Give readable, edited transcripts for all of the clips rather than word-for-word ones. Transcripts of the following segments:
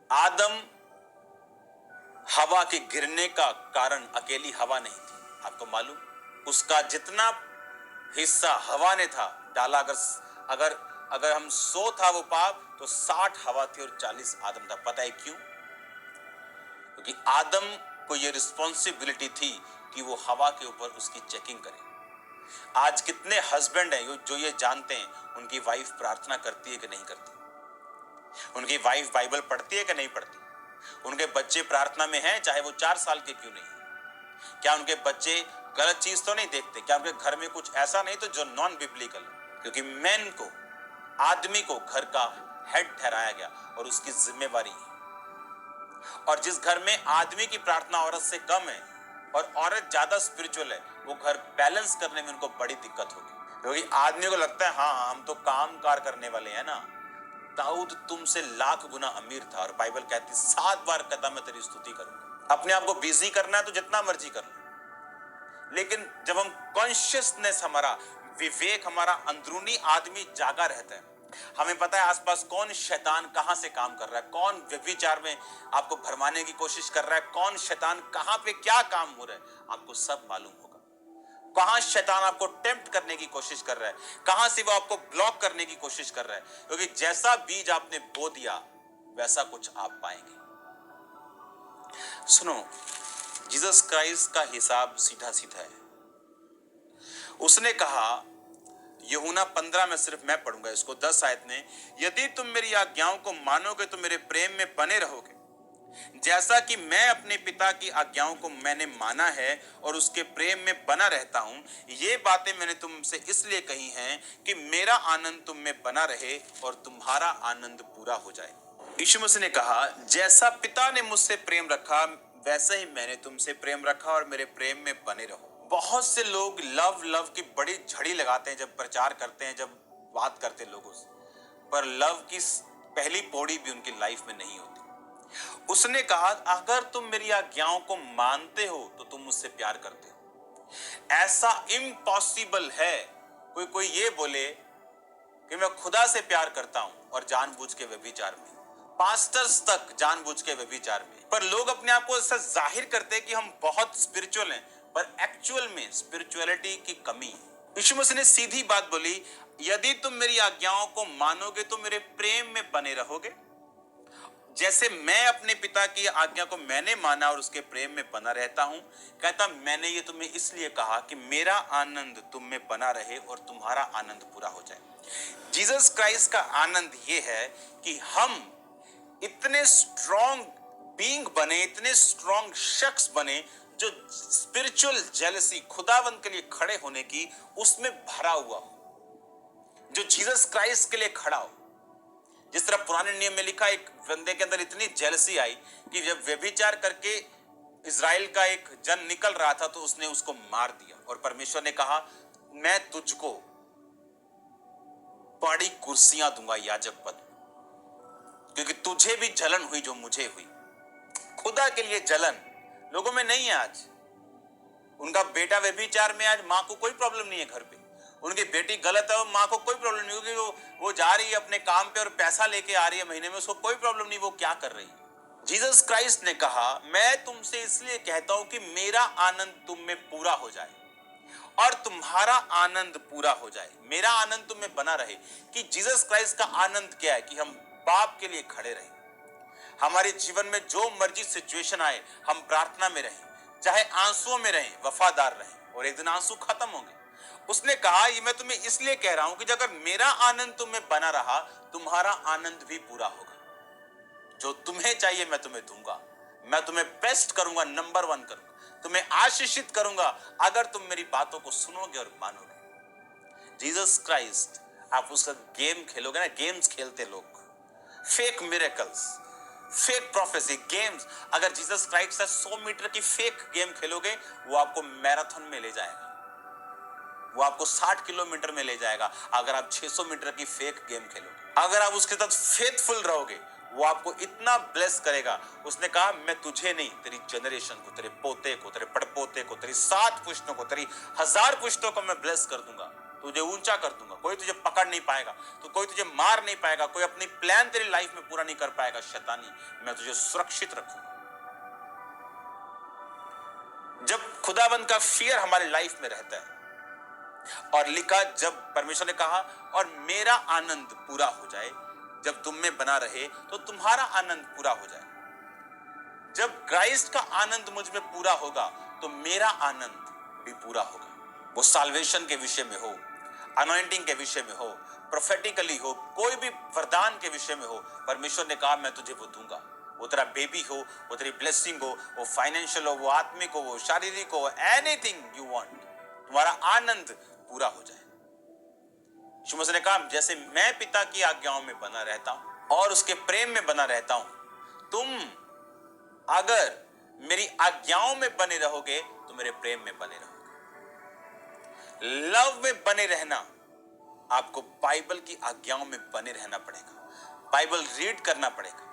आदम हवा के गिरने का कारण अकेली हवा नहीं थी। आपको मालूम, उसका जितना हिस्सा हवा ने था डाला, अगर अगर हम 100 था वो पाप, तो 60 हवा थी और 40 आदम था। पता है क्यों? क्योंकि आदम को ये रिस्पॉन्सिबिलिटी थी कि वो हवा के ऊपर उसकी चेकिंग करे। आज कितने हस्बैंड हैं जो ये जानते हैं उनकी वाइफ प्रार्थना करती है कि नहीं करती, उनकी वाइफ बाइबल पढ़ती है कि नहीं पढ़ती, उनके बच्चे प्रार्थना में हैं चाहे वो 4 साल के क्यों नहीं। क्या उनके बच्चे गलत चीज तो नहीं देखते? क्या उनके घर में कुछ ऐसा नहीं तो जो नॉन बिब्लिकल? क्योंकि मैन को, आदमी को घर का हेड ठहराया गया और उसकी जिम्मेवारी है। और जिस घर में आदमी की प्रार्थना औरत से कम है और औरत ज्यादा स्पिरिचुअल है, वो घर बैलेंस करने में उनको बड़ी दिक्कत होगी। क्योंकि आदमी को लगता है हाँ हम तो काम कार करने वाले हैं ना। दाऊद तुमसे लाख गुना अमीर था और बाइबल कहती 7 बार कहता मैं तेरी स्तुति करूंगा। अपने आप को बिजी करना है तो जितना मर्जी कर लो, लेकिन जब हम कॉन्शियसनेस, हमारा विवेक, हमारा अंदरूनी आदमी जागा रहता है, हमें पता है आसपास कौन शैतान कहां से काम कर रहा है, कौन व्यभिचार में आपको भरमाने की कोशिश कर रहा है, कौन शैतान कहां पे क्या काम हो रहा है, आपको सब मालूम होगा। कहां शैतान आपको टेम्प्ट करने की कोशिश कर रहा है, कहां से वो आपको ब्लॉक करने की कोशिश कर रहा है, क्योंकि जैसा बीज आपने बो दिया वैसा कुछ आप पाएंगे। सुनो, जीसस क्राइस्ट का हिसाब सीधा सीधा है। उसने कहा, यूहन्ना 15 में सिर्फ मैं पढ़ूंगा इसको, 10 आयत में, यदि तुम मेरी आज्ञाओं को मानोगे तो मेरे प्रेम में बने रहोगे, जैसा कि मैं अपने पिता की आज्ञाओं को मैंने माना है और उसके प्रेम में बना रहता हूं। ये बातें मैंने तुमसे इसलिए कही हैं कि मेरा आनंद तुम में बना रहे और तुम्हारा आनंद पूरा हो जाए। यीशु मसीह ने कहा, जैसा पिता ने मुझसे प्रेम रखा वैसे ही मैंने तुमसे प्रेम रखा और मेरे प्रेम में बने रहो। बहुत से लोग लव लव की बड़ी झड़ी लगाते हैं जब प्रचार करते हैं, जब बात करते हैं लोगों से, पर लव की पहली पौड़ी भी उनकी लाइफ में नहीं होती। उसने कहा, अगर तुम मेरी आज्ञाओं को मानते हो तो तुम मुझसे प्यार करते हो। ऐसा इम्पॉसिबल है कोई ये बोले कि मैं खुदा से प्यार करता हूं और जानबूझ के व्यभिचार में, पास्टर्स तक जानबूझ के व्यभिचार में। पर लोग अपने आप को ऐसा जाहिर करते हैं कि हम बहुत स्पिरिचुअल हैं, पर एक्चुअल में स्पिरिचुअलिटी की कमी है। यीशु मसीह ने सीधी बात बोली, यदि तुम मेरी आज्ञाओं को मानोगे तो मेरे प्रेम में बने रहोगे, जैसे मैं अपने पिता की आज्ञा को मैंने माना और उसके प्रेम में बना रहता हूं। कहता, मैंने ये तुम्हें इसलिए कहा कि मेरा आनंद तुम में बना रहे और तुम्हारा आनंद पूरा हो जाए। जीसस क्राइस्ट का आनंद ये है कि हम इतने स्ट्रॉन्ग बीइंग बने, इतने स्ट्रॉन्ग शख्स बने जो स्पिरिचुअल जेलसी, खुदावंत के लिए खड़े होने की उसमें भरा हुआ हो, जो जीसस क्राइस्ट के लिए खड़ा हो। जिस तरह पुराने नियम में लिखा, एक बंदे के अंदर इतनी जेलसी आई कि जब व्यभिचार करके इजराइल का एक जन निकल रहा था तो उसने उसको मार दिया और परमेश्वर ने कहा, मैं तुझको बड़ी कुर्सियां दूंगा याजक पद, क्योंकि तुझे भी जलन हुई जो मुझे हुई। खुदा के लिए जलन लोगों में नहीं है आज। उनका बेटा व्यभिचार में, आज मां को कोई प्रॉब्लम नहीं है घर पे, उनकी बेटी गलत है, मां को कोई प्रॉब्लम नहीं, क्योंकि वो जा रही है अपने काम पे और पैसा लेके आ रही है महीने में, उसको कोई प्रॉब्लम नहीं वो क्या कर रही है। जीसस क्राइस्ट ने कहा, मैं तुमसे इसलिए कहता हूं कि मेरा आनंद तुम में पूरा हो जाए और तुम्हारा आनंद पूरा हो जाए, मेरा आनंद तुम में बना रहे। कि जीसस क्राइस्ट का आनंद क्या है? कि हम बाप के लिए खड़े रहें, हमारे जीवन में जो मर्जी सिचुएशन आए हम प्रार्थना में रहें, चाहे आंसुओं में रहें, वफादार रहें, और एक दिन आंसू खत्म होंगे। उसने कहा, ये मैं तुम्हें इसलिए कह रहा हूं कि अगर मेरा आनंद तुम में बना रहा, तुम्हारा आनंद भी पूरा होगा। जो तुम्हें चाहिए मैं तुम्हें दूंगा, मैं तुम्हें बेस्ट करूंगा, नंबर 1 करूंगा, तुम्हें आशीषित करूंगा अगर तुम मेरी बातों को सुनोगे और मानोगे। जीसस क्राइस्ट, आप उसका गेम खेलोगे ना, गेम्स खेलते लोग, fake miracles, fake prophecy, games. अगर जीसस क्राइस्ट से 100 मीटर की फेक गेम खेलोगे, वो आपको मैराथन में ले जाएगा, वो आपको 60 किलोमीटर में ले जाएगा। अगर आप 600 मीटर की फेक गेम खेलोगे, अगर आप उसके साथ फेथफुल रहोगे, वो आपको इतना ब्लेस करेगा। उसने कहा, मैं तुझे नहीं, तेरी जनरेशन को, तेरे पोते को, तेरे पड़पोते को, तेरी 7 पुश्तों को, तेरी 1000 पुश्तों को मैं ब्लेस कर दूंगा। तुझे ऊंचा कर दूंगा, कोई तुझे पकड़ नहीं पाएगा, तो कोई तुझे मार नहीं पाएगा, कोई अपनी प्लान तेरी लाइफ में पूरा नहीं कर पाएगा। शैतानी, मैं तुझे सुरक्षित रखूंगा। जब खुदाबंद का फियर हमारे लाइफ में रहता है, और लिखा, जब परमेश्वर ने कहा और मेरा आनंद पूरा हो जाए, जब तुम में बना रहे तो तुम्हारा आनंद पूरा हो जाए। जब क्राइस्ट का आनंद मुझ में पूरा होगा तो मेरा आनंद भी पूरा होगा। वो साल्वेशन के विषय में हो, अनॉइंटिंग के विषय में हो, प्रोफेटिकली हो, कोई भी वरदान के विषय में हो, परमेश्वर ने कहा मैं तुझे वो दूंगा। वो तेरा बेबी हो, वो तेरी ब्लेसिंग हो, वो फाइनेंशियल हो, वो आत्मिक हो, वो शारीरिक हो, एनीथिंग यू वांट, तुम्हारा आनंद पूरा हो जाए। यीशु मसीह ने कहा जैसे मैं पिता की आज्ञाओं में बना रहता हूं और उसके प्रेम में बना रहता हूं, तुम अगर मेरी आज्ञाओं में बने रहोगे तो मेरे प्रेम में बने रहोगे। लव में बने रहना, आपको बाइबल की आज्ञाओं में बने रहना पड़ेगा, बाइबल रीड करना पड़ेगा।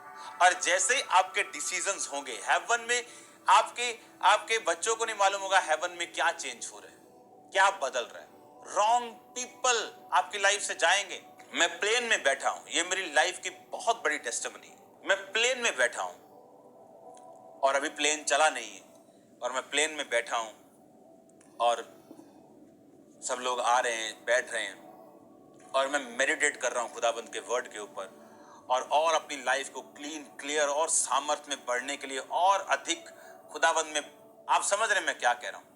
और जैसे आपके डिसीजंस होंगे हेवन में, आपके बच्चों को नहीं मालूम होगा हेवन में क्या चेंज हो रहा है, क्या बदल रहा है। रॉन्ग पीपल आपकी लाइफ से जाएंगे। मैं प्लेन में बैठा हूं, ये मेरी लाइफ की बहुत बड़ी टेस्टिमनी है। मैं प्लेन में बैठा हूं और अभी प्लेन चला नहीं है, और मैं प्लेन में बैठा हूं और सब लोग आ रहे हैं, बैठ रहे हैं, और मैं मेडिटेट कर रहा हूं खुदाबंद के वर्ड के ऊपर, और अपनी लाइफ को क्लीन, क्लियर और सामर्थ्य में बढ़ने के लिए और अधिक खुदाबंद में, आप समझ रहे हैं मैं क्या कह रहा हूं,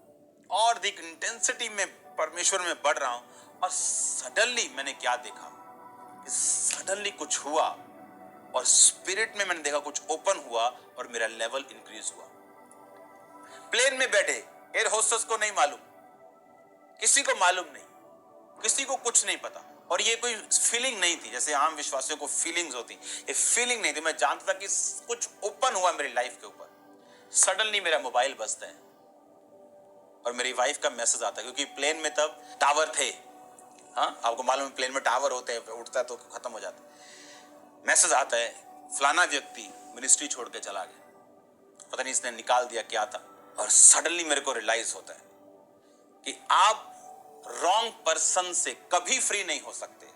और अधिक इंटेंसिटी में परमेश्वर में बढ़ रहा हूं। और सडनली मैंने क्या देखा, सडनली कुछ हुआ और स्पिरिट में मैंने देखा कुछ ओपन हुआ और मेरा लेवल इंक्रीज हुआ। प्लेन में बैठे एयर होस्टेस को नहीं मालूम, किसी को मालूम नहीं, किसी को कुछ नहीं पता, और ये कोई फीलिंग नहीं थी जैसे आम विश्वासियों को फीलिंग्स होती, ये फीलिंग नहीं थी। मैं जानता था कि कुछ ओपन हुआ मेरी लाइफ के ऊपर। सडनली मेरा मोबाइल बजता है और मेरी वाइफ का मैसेज आता है, क्योंकि प्लेन में तब टावर थे। हाँ, आपको मालूम है प्लेन में टावर होते हैं, उठता है तो खत्म हो जाता है। मैसेज आता है, फलाना व्यक्ति मिनिस्ट्री छोड़ के चला गया, पता नहीं इसने निकाल दिया क्या था। और सडनली मेरे को रियलाइज होता है कि आप रॉन्ग पर्सन से कभी फ्री नहीं हो सकते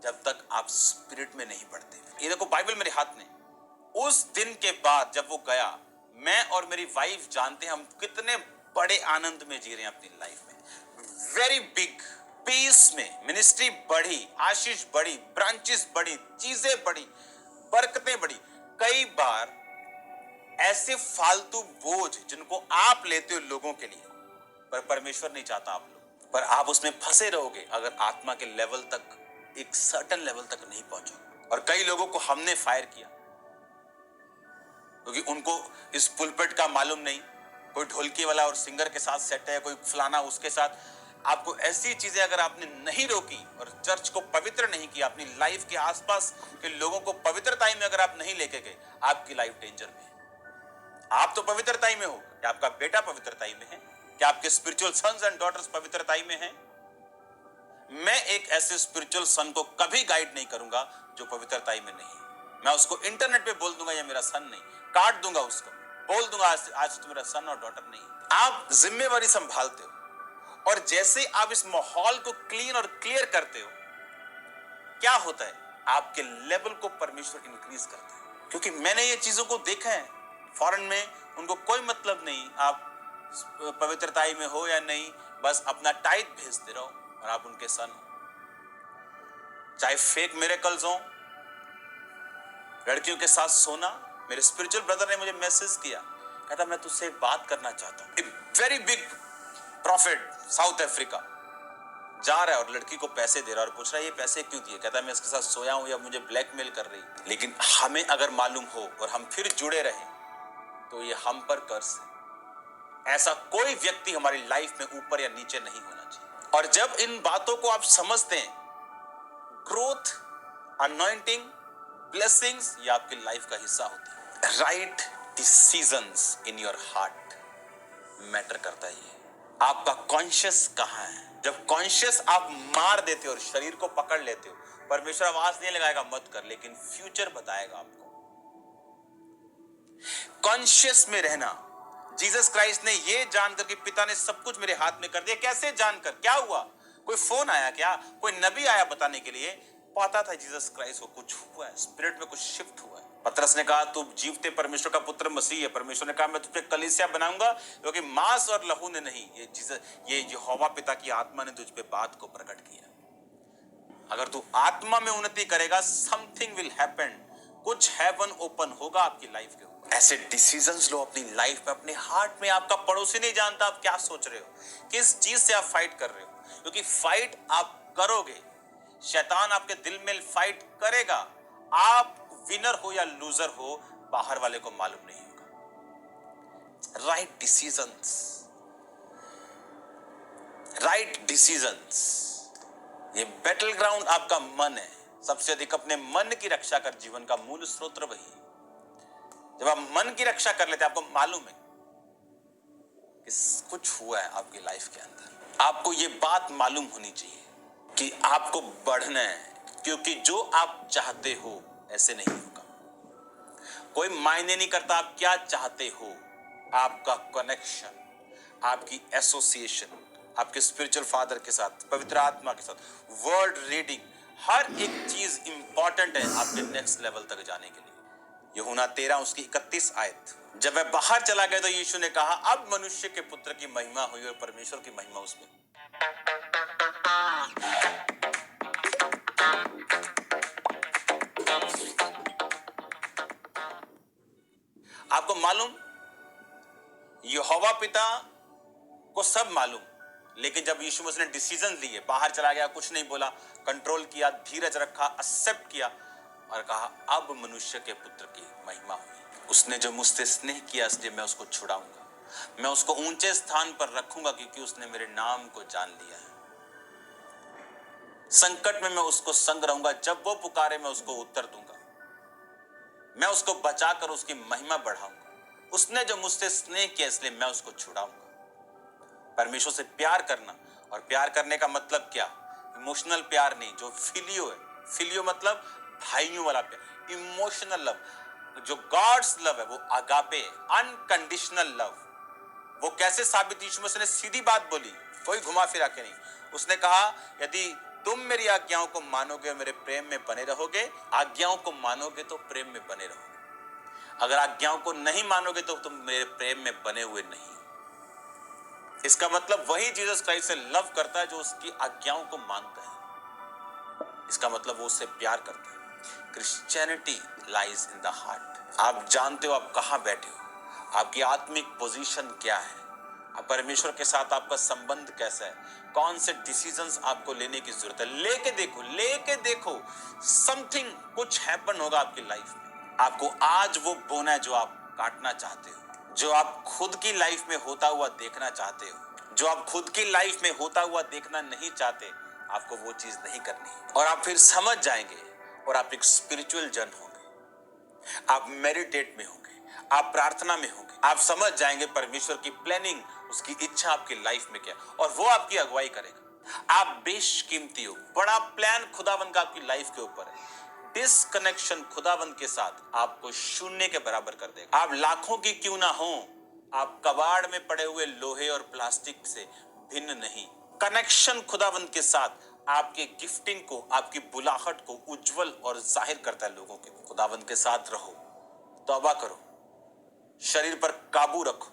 जब तक आप स्पिरिट में नहीं बढ़ते। ये देखो बाइबल मेरे हाथ में। उस दिन के बाद जब वो गया, मैं और मेरी वाइफ जानते हैं हम कितने बड़े आनंद में जी रहे हैं अपनी लाइफ में। वेरी बिग पीस में मिनिस्ट्री बढ़ी, आशीष बढ़ी, ब्रांचेस बढ़ी, चीजें बढ़ी, बरकतें बढ़ी। कई बार ऐसे फालतू बोझ जिनको आप लेते हो लोगों के लिए, पर परमेश्वर नहीं चाहता आप लोग, पर आप उसमें फंसे रहोगे अगर आत्मा के लेवल तक, एक सर्टेन लेवल तक नहीं पहुंचोगे। और कई लोगों को हमने फायर किया क्योंकि उनको इस पुलपिट का मालूम नहीं, कोई ढोलकी वाला और सिंगर के साथ सेट है, कोई फलाना उसके साथ। आपको ऐसी चीजें अगर आपने नहीं रोकी और चर्च को पवित्र नहीं किया, अपनी लाइफ के आसपास के लोगों को पवित्रताई में अगर आप नहीं लेके गए, आपकी लाइफ डेंजर में है। आप तो पवित्रताई में हो, क्या आपका बेटा पवित्रताई में है? क्या आपके स्पिरिचुअल सन्स एंड डॉटर्स पवित्रताई में हैं? मैं एक ऐसे स्पिरिचुअल सन को कभी गाइड नहीं करूंगा जो पवित्रताई में नहीं। मैं उसको इंटरनेट पे बोल दूंगा ये मेरा सन नहीं, काट दूंगा उसको, बोल दूंगा आज तो मेरा सन और डॉटर नहीं। आप जिम्मेवारी संभालते हो, और जैसे आप इस माहौल को क्लीन और क्लियर करते हो, क्या होता है, आपके लेवल को परमेश्वर इंक्रीज करता है। क्योंकि मैंने ये चीजों को देखा है फॉरेन में, उनको कोई मतलब नहीं आप पवित्रताई में हो या नहीं, बस अपना टाइट भेजते रहो और आप उनके सन हो। चाहे फेक मिरेकल्स हो, लड़कियों के साथ सोना। मेरे स्पिरिचुअल ब्रदर ने मुझे मैसेज किया, कहता मैं तुझसे एक बात करना चाहता हूं। एक very big profit south Africa जा रहा है और लड़की को पैसे दे रहा है और पूछ रहा है ये पैसे क्यों दिए। कहता मैं इसके साथ सोया हूं या मुझे ब्लैकमेल कर रही। लेकिन हमें अगर मालूम हो और हम फिर जुड़े रहे तो ये हम पर कर्ज है। ऐसा कोई व्यक्ति हमारी लाइफ में ऊपर या नीचे नहीं होना चाहिए। और जब इन बातों को आप समझते हैं, ग्रोथ, अनॉइंटिंग, ब्लेसिंग्स ये आपकी लाइफ का हिस्सा होती है। Right decisions in your heart matter करता है। ये आपका कॉन्शियस कहां है। जब कॉन्शियस आप मार देते हो और शरीर को पकड़ लेते हो, परमेश्वर आवाज नहीं लगाएगा मत कर, लेकिन फ्यूचर बताएगा आपको। कॉन्शियस में रहना। जीसस क्राइस्ट ने ये जानकर कि पिता ने सब कुछ मेरे हाथ में कर दिया, कैसे जानकर, क्या हुआ? कोई फोन आया क्या, कोई नबी आया बताने के लिए? पता था जीसस क्राइस्ट को कुछ हुआ है, स्पिरिट में कुछ शिफ्ट हुआ है। पतरस ने कहा तू जीवते परमेश्वर का पुत्र मसीह है। परमेश्वर ने कहा मैं तुझे कलीसिया बनाऊंगा, क्योंकि मांस और लहू ने नहीं, ये यहोवा पिता की आत्मा ने तुझ पे बात को प्रकट किया। अगर तू आत्मा में उन्नति करेगा, समथिंग विल हैपन, कुछ हेवन ओपन होगा आपकी लाइफ के ऊपर। ऐसे डिसीजंस लो अपनी लाइफ में, अपने हार्ट में। आपका पड़ोसी नहीं जानता आप क्या सोच रहे हो, किस चीज से आप फाइट कर रहे हो, क्योंकि फाइट आप करोगे, शैतान आपके दिल में फाइट करेगा। आप विनर हो या लूजर हो, बाहर वाले को मालूम नहीं होगा। Right decisions, right decisions. ये बैटल ग्राउंड आपका मन है। सबसे अधिक अपने मन की रक्षा कर, जीवन का मूल स्रोत वही है। जब आप मन की रक्षा कर लेते हैं, आपको मालूम है कि कुछ हुआ है आपकी लाइफ के अंदर। आपको ये बात मालूम होनी चाहिए कि आपको बढ़ना है, क्योंकि जो आप चाहते हो ऐसे नहीं होगा। कोई मायने नहीं करता आप क्या चाहते हो, आपका कनेक्शन, आपकी एसोसिएशन आपके स्पिरिचुअल फादर के साथ, पवित्र आत्मा के साथ, वर्ड रीडिंग, हर एक चीज इंपॉर्टेंट है आपके नेक्स्ट लेवल तक जाने के लिए। यूहन्ना 13 उसकी 31 आयत। जब वह बाहर चला गया तो यीशु ने कहा अब मनुष्य के पुत्र की महिमा हुई और परमेश्वर की महिमा उसमें। आपको मालूम, यहोवा पिता को सब मालूम, लेकिन जब यीशु मसीह ने डिसीजन लिए, बाहर चला गया, कुछ नहीं बोला, कंट्रोल किया, धीरज रखा, एक्सेप्ट किया और कहा अब मनुष्य के पुत्र की महिमा हुई। उसने जो मुझसे स्नेह किया इसलिए मैं उसको छुड़ाऊंगा, मैं उसको ऊंचे स्थान पर रखूंगा, क्योंकि उसने मेरे नाम को जान लिया है। संकट में मैं उसको संग रहूंगा, जब वो पुकारे मैं उसको उत्तर दूंगा, मैं उसको बचाकर उसकी महिमा बढ़ाऊंगा। उसने जो मुझसे स्नेह किया इसलिए मैं उसको छुड़ाऊंगा। परमेश्वर से प्यार करना, और प्यार करने का मतलब क्या, इमोशनल प्यार नहीं, जो फिलियो है। फिलियो मतलब भाइयों वाला प्यार, इमोशनल लव। जो गॉड्स लव है वो अगापे है, अनकंडीशनल लव। वो कैसे साबित, यीशु मसीह ने सीधी बात बोली, कोई घुमा फिरा के नहीं। उसने कहा यदि तुम मेरी आज्ञाओं को मानोगे और मेरे प्रेम में बने रहोगे, आज्ञाओं को मानोगे तो प्रेम में बने रहोगे। अगर आज्ञाओं को नहीं मानोगे तो तुम मेरे प्रेम में बने हुए नहीं। इसका मतलब वही जीसस क्राइस्ट से लव करता है जो उसकी आज्ञाओं को मानता है। इसका मतलब वो उससे प्यार करता है। Christianity lies in the heart. आप जानते हो आप कहां बैठे हो, आपकी आत्मिक पोजीशन क्या है, आप परमेश्वर के साथ आपका संबंध कैसा है, कौन से डिसीजंस आपको लेने की जरूरत है। लेके देखो समथिंग, कुछ हैपन होगा आपकी लाइफ में। आपको आज वो बोना है जो आप काटना चाहते हो, जो आप खुद की लाइफ में होता हुआ देखना चाहते हो, जो आप खुद की लाइफ में होता हुआ देखना नहीं चाहते, आपको वो चीज नहीं करनी। और आप फिर समझ जाएंगे और आप एक स्पिरिचुअल जन होंगे, आप मेडिटेट में होंगे, आप प्रार्थना में होंगे, आप समझ जाएंगे परमेश्वर की प्लानिंग, उसकी इच्छा आपकी लाइफ में क्या, और वो आपकी अगुवाई करेगा। आप बेशकीमती हो, बड़ा प्लान खुदावन का आपकी लाइफ के ऊपर है। डिसकनेक्शन खुदावंद के साथ आपको शून्य के बराबर कर देगा। आप लाखों की क्यों ना हो, आप कबाड़ में पड़े हुए लोहे और प्लास्टिक से भिन्न नहीं। कनेक्शन खुदावंद के साथ आपके गिफ्टिंग को, आपकी बुलाहट को उज्जवल और जाहिर करता है लोगों के। खुदावंद के साथ रहो, तौबा करो, शरीर पर काबू रखो,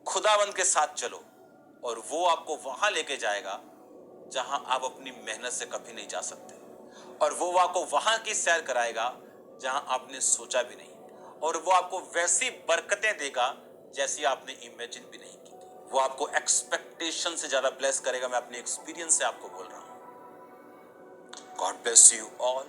खुदावंद के साथ चलो, और वो आपको वहां लेके जाएगा जहां आप अपनी मेहनत से कभी नहीं जा सकते। और वो आपको वहां की सैर कराएगा जहां आपने सोचा भी नहीं, और वो आपको वैसी बरकतें देगा जैसी आपने इमेजिन भी नहीं की थी। वो आपको एक्सपेक्टेशन से ज्यादा ब्लेस करेगा। मैं अपने एक्सपीरियंस से आपको बोल रहा हूं। God bless you all.